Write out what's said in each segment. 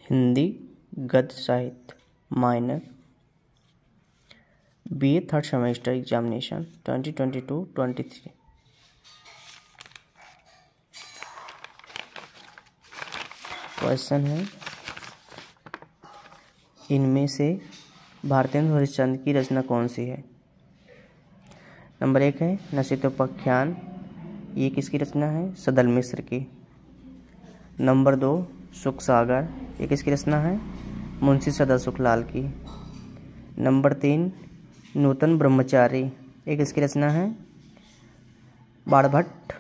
हिंदी गद्य साहित्य minor BA third semester examination 2022-23। Question है, इनमें से भारतेंदु हरिश्चंद्र की रचना कौन सी है। नंबर 1 है नसीतोपाख्यान, ये किसकी रचना है, सदल मिश्र की। नंबर 2 सुख सागर, ये किसकी रचना है, मुंशी सदा सुखलाल की। नंबर 3 नूतन ब्रह्मचारी, ये किसकी रचना है, बाणभट्ट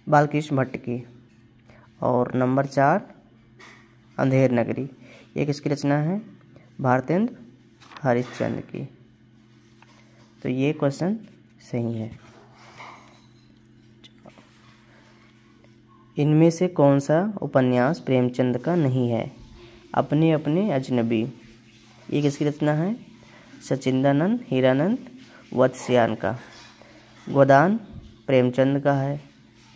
बालकृष्ण भट्ट की। और नंबर 4 अंधेर नगरी, ये किसकी रचना है, भारतेंदु हरिश्चंद्र की। तो ये क्वेश्चन सही है। इनमें से कौन सा उपन्यास प्रेमचंद का नहीं है। अपने अपने अजनबी, ये किसकी रचना है, सचिंदानंद हीरानंद वत्स्यायन का। गोदान प्रेमचंद का है।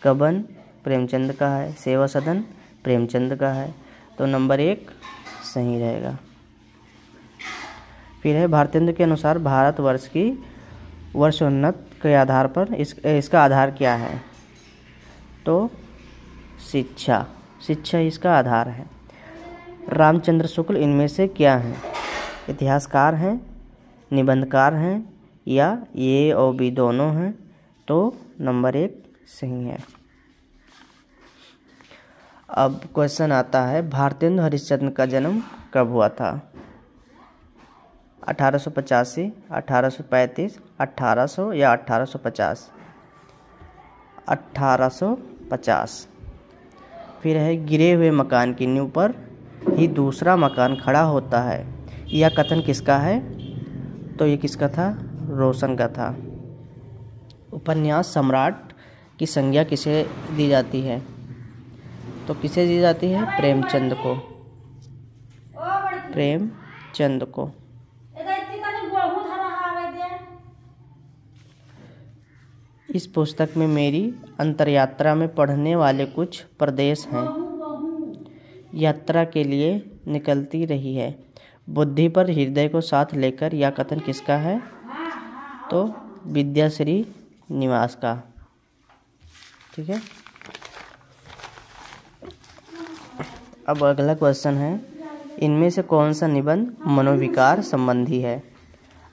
कबन प्रेमचंद का है। सेवा सदन प्रेमचंद का है। तो नंबर 1 सही रहेगा। फिर है भारतेंदु के अनुसार भारतवर्ष की वर्षोन्नत के आधार पर इसका आधार क्या है। तो शिक्षा इसका आधार है। रामचंद्र शुक्ल इनमें से क्या हैं, इतिहासकार हैं, निबंधकार हैं, या ए और बी दोनों हैं। तो नंबर 1 सही है। अब क्वेश्चन आता है, भारतेंदु हरिश्चंद्र का जन्म कब हुआ था। 1885, 1835, 1800 या 1850। 1850। फिर है गिरे हुए मकान की नींव पर ही दूसरा मकान खड़ा होता है, यह कथन किसका है। तो ये किसका था, रोशन का था। उपन्यास सम्राट की संज्ञा किसे दी जाती है। तो किसे दी जाती है, प्रेमचंद को। प्रेमचंद को। इस पुस्तक में मेरी अंतरयात्रा में पढ़ने वाले कुछ प्रदेश हैं। यात्रा के लिए निकलती रही है, बुद्धि पर हृदय को साथ लेकर, यह कथन किसका है। तो विद्याश्री निवास का। ठीक है। अब अगला क्वेश्चन है, इनमें से कौन सा निबंध मनोविकार संबंधी है।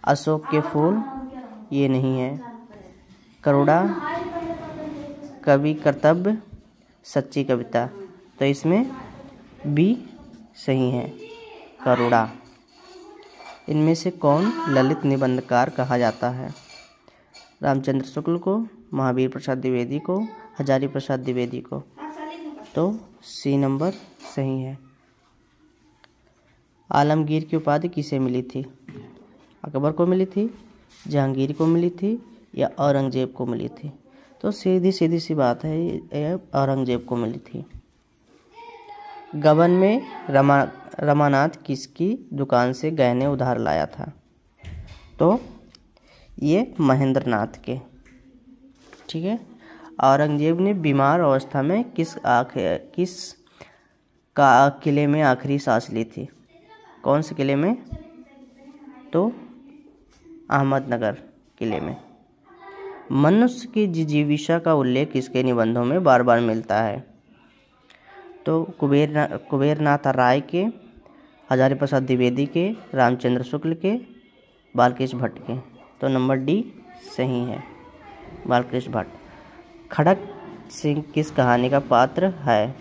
अशोक के फूल, ये नहीं है। करुणा, कवि कर्तव्य, सच्ची कविता। तो इसमें बी सही है, करुणा। इनमें से कौन ललित निबंधकार कहा जाता है। रामचंद्र शुक्ल को, महावीर प्रसाद द्विवेदी को, हजारी प्रसाद द्विवेदी को। तो सी नंबर सही है। आलमगीर की उपाधि किसे मिली थी। अकबर को मिली थी, जहांगीर को मिली थी, या औरंगजेब को मिली थी। तो सीधी सी बात है, ये औरंगजेब को मिली थी। गबन में रमानाथ किसकी दुकान से गहने उधार लाया था। तो ये महेंद्र नाथ के। ठीक है। औरंगजेब ने बीमार अवस्था में किस किले में आखिरी सांस ली थी। कौन से किले में। तो अहमदनगर किले में। मनुष्य की जिजीविषा का उल्लेख किसके निबंधों में बार बार मिलता है। तो कुबेरनाथ राय के, हजारी प्रसाद द्विवेदी के, रामचंद्र शुक्ल के, बालकृष्ण भट्ट के। तो नंबर डी सही है, बालकृष्ण भट्ट। खड़क सिंह किस कहानी का पात्र है।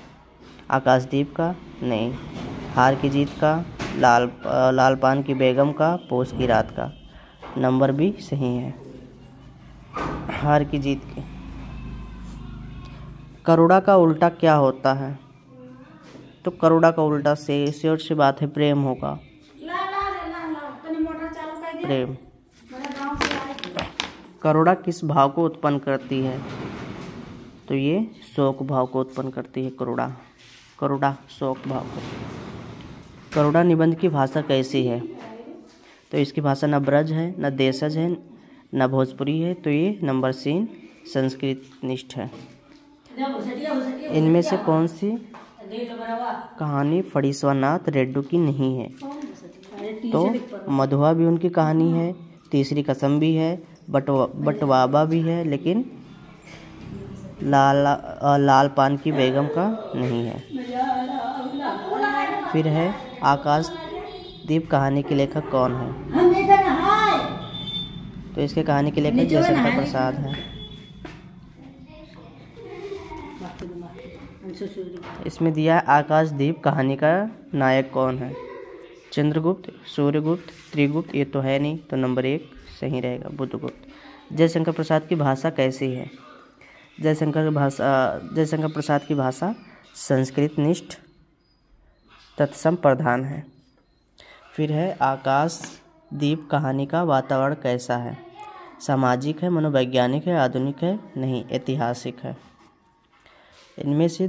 आकाशदीप का, नहीं। हार की जीत का, लालपान की बेगम का, पोस की रात का। नंबर बी सही है, हार की जीत की। करुणा का उल्टा क्या होता है। तो करुणा का उल्टा से बात है, प्रेम होगा। प्रेम। करुणा किस भाव को उत्पन्न करती है। तो ये शोक भाव को उत्पन्न करती है, करुणा शोक भाव को। करुणा निबंध की भाषा कैसी है। तो इसकी भाषा न ब्रज है, न देशज है, न भोजपुरी है। तो ये नंबर सी संस्कृत निष्ठ है। इनमें से कौन सी कहानी फणीश्वरनाथ रेड्डी की नहीं है, तो मधुआ भी उनकी कहानी है, तीसरी कसम भी है, बटवाबा भी है, लेकिन लाल पान की बेगम का नहीं है। फिर है आकाशदीप कहानी के लेखक कौन है? तो इसके कहानी के लेखक जयशंकर प्रसाद हैं। इसमें दिया है आकाशदीप कहानी का नायक कौन है? चंद्रगुप्त, सूर्यगुप्त, त्रिगुप्त, ये तो है नहीं, तो नंबर 1 सही रहेगा, बुद्धगुप्त। जयशंकर प्रसाद की भाषा कैसी है? जयशंकर प्रसाद की भाषा संस्कृत निष्ठ तत्सम प्रधान है। फिर है आकाशदीप कहानी का वातावरण कैसा है? सामाजिक है, मनोवैज्ञानिक है, आधुनिक है, नहीं ऐतिहासिक है। इनमें से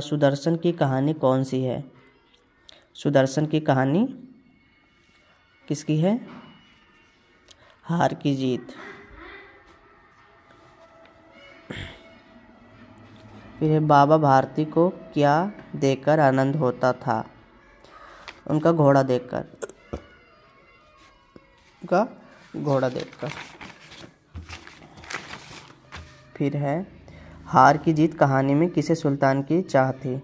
सुदर्शन की कहानी कौन सी है? सुदर्शन की कहानी किसकी है? हार की जीत। फिर है बाबा भारती को क्या देखकर आनंद होता था? उनका घोड़ा देखकर। फिर है हार की जीत कहानी में किसे सुल्तान की चाह थी?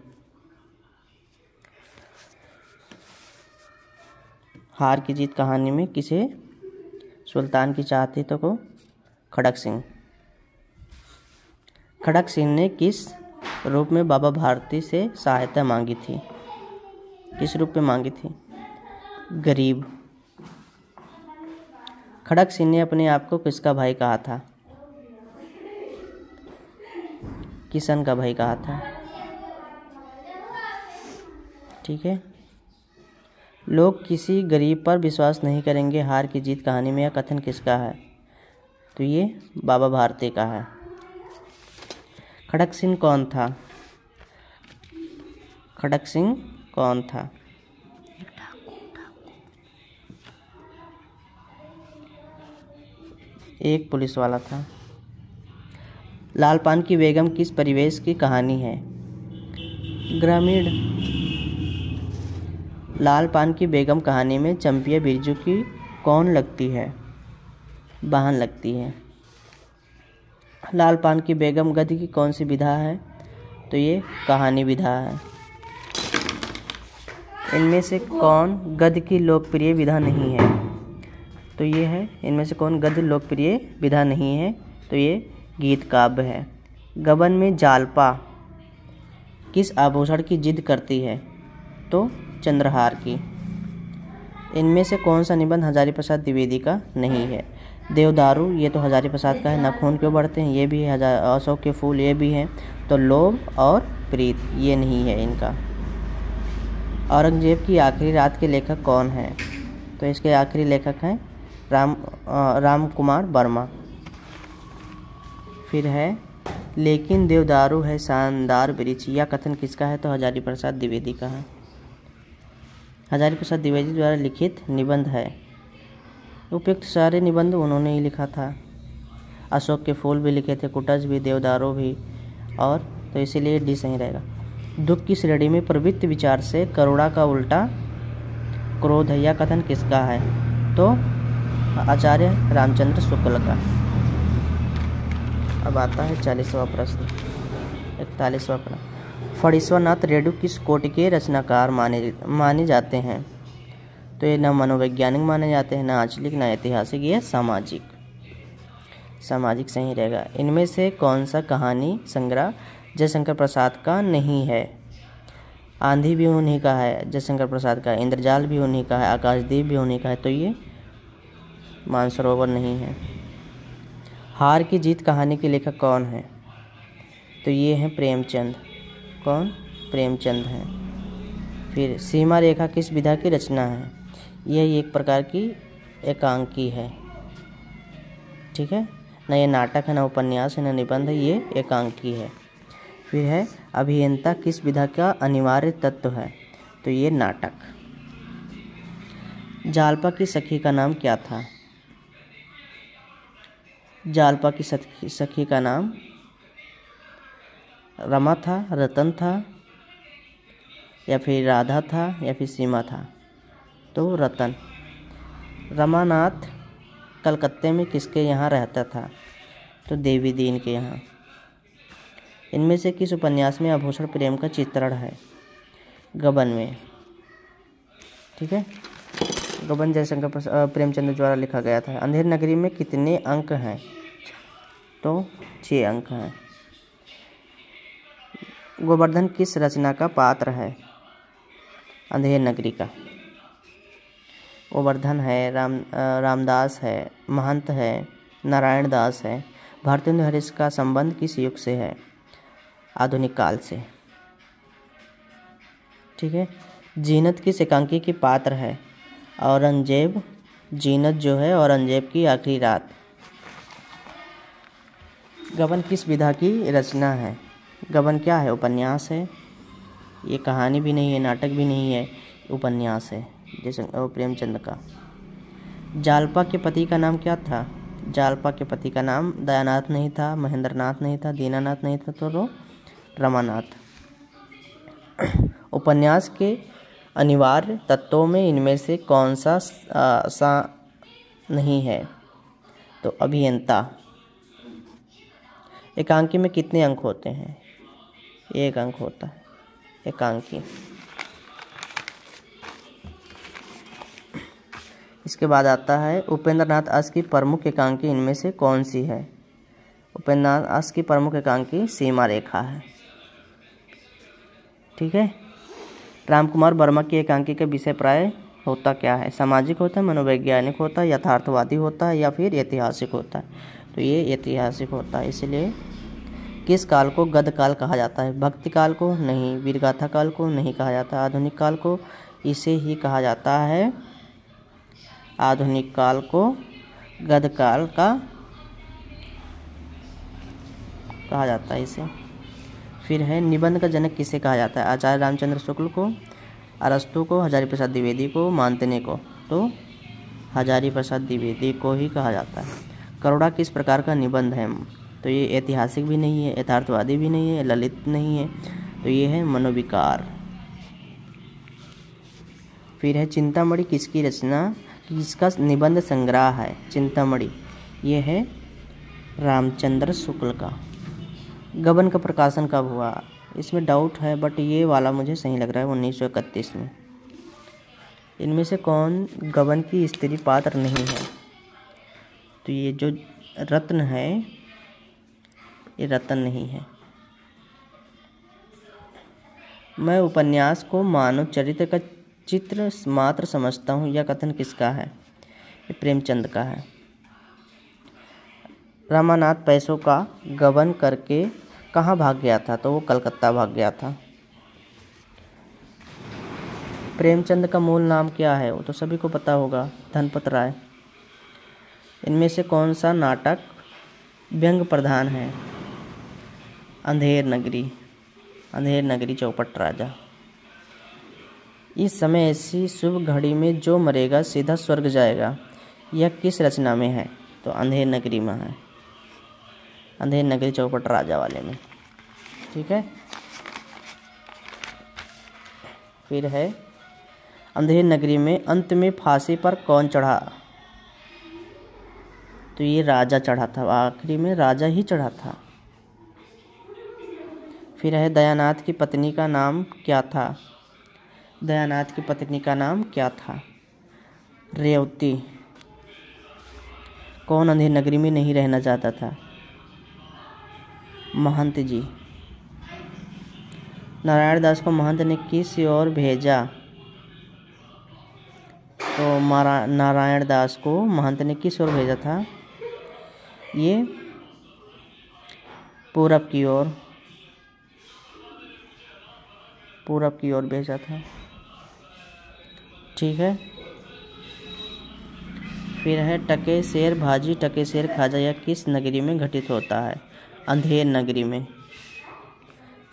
हार की जीत कहानी में किसे सुल्तान की चाह थी? तो को खड़क सिंह। खड़क सिंह ने किस रूप में बाबा भारती से सहायता मांगी थी? किस रूप में मांगी थी? गरीब। खड़क सिंह ने अपने आप को किसका भाई कहा था? किशन का भाई कहा था। ठीक है। लोग किसी गरीब पर विश्वास नहीं करेंगे, हार की जीत कहानी में यह कथन किसका है? तो ये बाबा भारती का है। खड़क सिंह कौन था? खड़क सिंह कौन था? एक पुलिस वाला था। लाल पान की बेगम किस परिवेश की कहानी है? ग्रामीण। लाल पान की बेगम कहानी में चंपिया बिरजू की कौन लगती है? बहन लगती है। लाल पान की बेगम गद्य की कौन सी विधा है? तो ये कहानी विधा है। इनमें से कौन गद्य की लोकप्रिय विधा नहीं है? तो ये है, इनमें से कौन गद्य लोकप्रिय विधा नहीं है? तो ये गीत काव्य है। गबन में जालपा किस आभूषण की जिद करती है? तो चंद्रहार की। इनमें से कौन सा निबंध हजारी प्रसाद द्विवेदी का नहीं है? देवदारू, ये तो हजारी प्रसाद का है। नखून क्यों बढ़ते हैं, ये भी है। अशोक के फूल, ये भी है। तो लोभ और प्रीत, ये नहीं है इनका। औरंगजेब की आखिरी रात के लेखक कौन है? तो इसके आखिरी लेखक हैं राम कुमार वर्मा। फिर है लेकिन देवदारू है शानदार वृक्ष, यह कथन किसका है? तो हजारी प्रसाद द्विवेदी का है। हजारी प्रसाद द्विवेदी द्वारा लिखित निबंध है। उपयुक्त सारे निबंध उन्होंने ही लिखा था। अशोक के फूल भी लिखे थे, कुटज भी, देवदारू भी, और तो इसीलिए डी सही रहेगा। दुख की श्रेणी में प्रवृत्ति विचार से करुणा का उल्टा क्रोध है, यह कथन किसका है? तो आचार्य रामचंद्र शुक्ल का। अब आता है 40वां प्रश्न। 41वां प्रश्न। फणीश्वरनाथ रेड्डी किस कोटि के रचनाकार माने जाते हैं? तो ये न मनोवैज्ञानिक माने जाते हैं, न आंचलिक, न ऐतिहासिक, ये सामाजिक सही रहेगा। इनमें से कौन सा कहानी संग्रह जयशंकर प्रसाद का नहीं है? आंधी भी उन्हीं का है, जयशंकर प्रसाद का। इंद्रजाल भी उन्हीं का है, आकाशदीप भी उन्हीं का है। तो ये मानसरोवर नहीं है। हार की जीत कहानी के लेखक कौन है? तो ये हैं प्रेमचंद। कौन? प्रेमचंद हैं। फिर सीमा रेखा किस विधा की रचना है? यह एक प्रकार की एकांकी है। ठीक है, न ये नाटक है, न उपन्यास है, न निबंध है, ये एकांकी है। फिर है अभियंता किस विधा का अनिवार्य तत्व है? तो ये नाटक। जालपा की सखी का नाम क्या था? जालपा की सखी का नाम रमा था, रतन था, या फिर राधा था या फिर सीमा था? तो रतन। रमानाथ कलकत्ते में किसके यहाँ रहता था? तो देवी दीन के यहाँ। इनमें से किस उपन्यास में आभूषण प्रेम का चित्रण है? गबन में। ठीक है, गबन जयशंकर प्रेमचंद द्वारा लिखा गया था। अंधेर नगरी में कितने अंक हैं? तो 6 अंक हैं। गोवर्धन किस रचना का पात्र है? अंधेर नगरी का। गोवर्धन है, रामदास है, महंत है, नारायण दास है। भारतेंदु हरीश का संबंध किस युग से है? आधुनिक काल से। ठीक है, जीनत किस एकांकी की पात्र है? औरंगजेब। जीनत जो है औरंगजेब की आखिरी रात। गबन किस विधा की रचना है? गबन क्या है? उपन्यास है। ये कहानी भी नहीं है, नाटक भी नहीं है, उपन्यास है जैसे प्रेमचंद का। जालपा के पति का नाम क्या था? जालपा के पति का नाम दयानाथ नहीं था, महेंद्रनाथ नहीं था, दीनानाथ नहीं था, तो रमानाथ। उपन्यास के अनिवार्य तत्वों में इनमें से कौन सा नहीं है? तो अभियंता। एकांकी में कितने अंक होते हैं? 1 अंक होता है एकांकी। इसके बाद आता है उपेंद्रनाथ अस की प्रमुख एकांकी इनमें से कौन सी है? उपेंद्रनाथ अस की प्रमुख एकांकी सीमा रेखा है। ठीक है, रामकुमार वर्मा की एकांकी का विषय प्राय होता क्या है? सामाजिक होता है, मनोवैज्ञानिक होता है, यथार्थवादी होता है या फिर ऐतिहासिक होता है? तो ये ऐतिहासिक होता है। इसलिए किस काल को गद्य काल कहा जाता है? भक्ति काल को नहीं, वीरगाथा काल को नहीं कहा जाता, आधुनिक काल को इसे ही कहा जाता है। आधुनिक काल को गद्य काल का कहा जाता है इसे। फिर है निबंध का जनक किसे कहा जाता है? आचार्य रामचंद्र शुक्ल को, अरस्तु को, हजारी प्रसाद द्विवेदी को, मानतने को? तो हजारी प्रसाद द्विवेदी को ही कहा जाता है। करुणा किस प्रकार का निबंध है? तो ये ऐतिहासिक भी नहीं है, यथार्थवादी भी नहीं है, ललित नहीं है, तो ये है मनोविकार। फिर है चिंतामणि किसकी रचना, किसका निबंध संग्रह है? चिंतामणि ये है रामचंद्र शुक्ल का। गबन का प्रकाशन कब हुआ? इसमें डाउट है, बट ये वाला मुझे सही लग रहा है, 1931 में। इनमें से कौन गबन की स्त्री पात्र नहीं है? तो ये जो रत्न है ये रतन नहीं है। मैं उपन्यास को मानव चरित्र का चित्र मात्र समझता हूँ, यह कथन किसका है? ये प्रेमचंद का है। रामानाथ पैसों का गबन करके कहाँ भाग गया था? तो वो कलकत्ता भाग गया था। प्रेमचंद का मूल नाम क्या है? वो तो सभी को पता होगा, धनपत राय। इनमें से कौन सा नाटक व्यंग प्रधान है? अंधेर नगरी। अंधेर नगरी चौपट राजा। इस समय ऐसी शुभ घड़ी में जो मरेगा सीधा स्वर्ग जाएगा, यह किस रचना में है? तो अंधेर नगरी में है, अंधेर नगरी चौपट राजा वाले में। ठीक है, फिर है अंधेर नगरी में अंत में फांसी पर कौन चढ़ा? तो ये राजा चढ़ा था, आखिरी में राजा ही चढ़ा था। फिर है दयानाथ की पत्नी का नाम क्या था? दयानाथ की पत्नी का नाम क्या था? रेवती। कौन अंधेर नगरी में नहीं रहना चाहता था? महंत जी। नारायण दास को महंत ने किस ओर भेजा? तो नारायण दास को महंत ने किस ओर भेजा था? ये पूरब की ओर, पूरब की ओर भेजा था। ठीक है, फिर है टके शेर भाजी टके शेर खाजा, यह किस नगरी में घटित होता है? अंधेर नगरी में।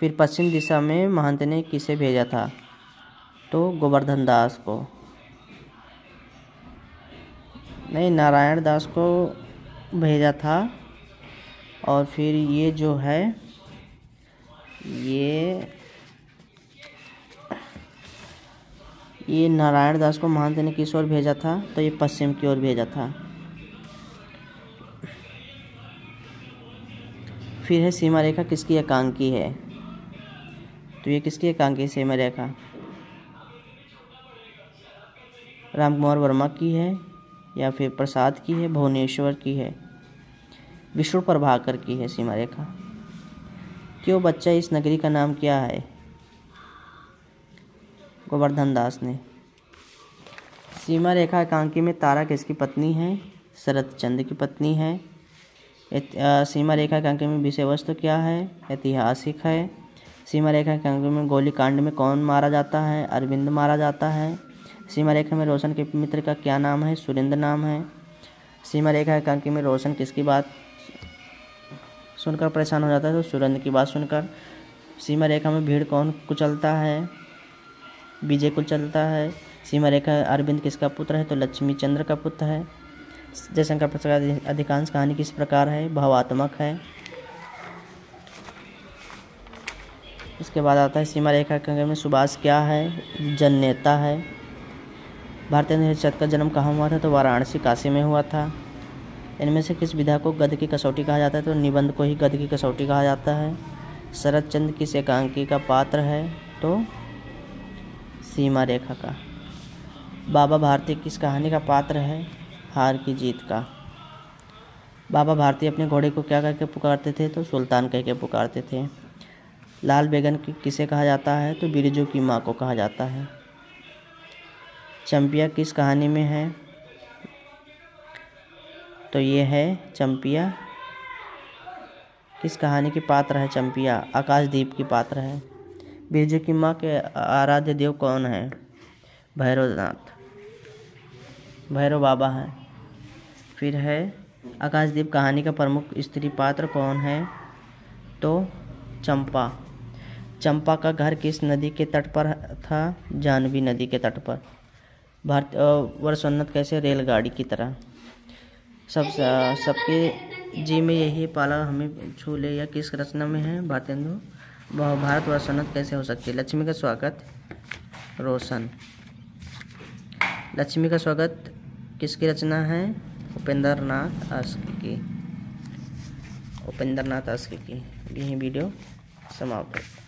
फिर पश्चिम दिशा में महंत ने किसे भेजा था? तो गोवर्धन दास को। नहीं, नारायण दास को भेजा था। और फिर ये जो है ये ये नारायण दास को महंत ने किस ओर भेजा था? तो ये पश्चिम की ओर भेजा था। फिर है सीमा रेखा किसकी एकांकी है? तो ये किसकी एकांकी सीमा रेखा? रामकुमार वर्मा की है या फिर प्रसाद की है, भुवनेश्वर की है, विष्णु प्रभाकर की है सीमा रेखा। क्यों बच्चा इस नगरी का नाम क्या है? गोवर्धन दास ने। सीमा रेखा एकांकी में तारा किसकी पत्नी है? शरद चंद्र की पत्नी है। सीमा रेखा एकांकी में विषय वस्तु क्या है? ऐतिहासिक है। सीमा रेखा एकांकी में गोलीकांड में कौन मारा जाता है? अरविंद मारा जाता है। सीमा रेखा में रोशन के मित्र का क्या नाम है? सुरेंद्र नाम है। सीमा रेखा एकांकी में रोशन किसकी बात सुनकर परेशान हो जाता है? तो सुरेंद्र की बात सुनकर। सीमा रेखा में भीड़ कौन कुचलता है? विजय कुचलता है। सीमा रेखा अरविंद किसका पुत्र है? तो लक्ष्मी चंद्र का पुत्र है। जयशंकर प्रसाद अधिकांश कहानी किस प्रकार है? भावात्मक है। इसके बाद आता है सीमा रेखा एकांकी में सुभाष क्या है? जननेता है। भारतीय निषेध का जन्म कहाँ हुआ था? तो वाराणसी काशी में हुआ था। इनमें से किस विधा को गद्य की कसौटी कहा जाता है? तो निबंध को ही गद्य की कसौटी कहा जाता है। शरद चंद्र किस एकांकी का पात्र है? तो सीमा रेखा का। बाबा भारती किस कहानी का पात्र है? हार की जीत का। बाबा भारती अपने घोड़े को क्या कह के पुकारते थे? तो सुल्तान कह के पुकारते थे। लाल बेगन किसे कहा जाता है? तो बिरजू की माँ को कहा जाता है। चंपिया किस कहानी में है? तो ये है चंपिया किस कहानी की पात्र है? चंपिया आकाशदीप की पात्र है। बिरजू की माँ के आराध्य देव कौन है? भैरवनाथ, भैरव बाबा है। फिर है आकाशदीप कहानी का प्रमुख स्त्री पात्र कौन है? तो चंपा। चंपा का घर किस नदी के तट पर था? जाह्नवी नदी के तट पर। वर्षोन्नत कैसे? रेलगाड़ी की तरह। सबके जी में यही पाला हमें छू ले या किस रचना में है? भारतेंदु। भारत वर्षोन्नत कैसे हो सकती है? लक्ष्मी का स्वागत रोशन। लक्ष्मी का स्वागत किसकी रचना है? उपेंद्र नाथ आस्की की। उपेंद्र नाथ आस्की की। यही वीडियो समाप्त है।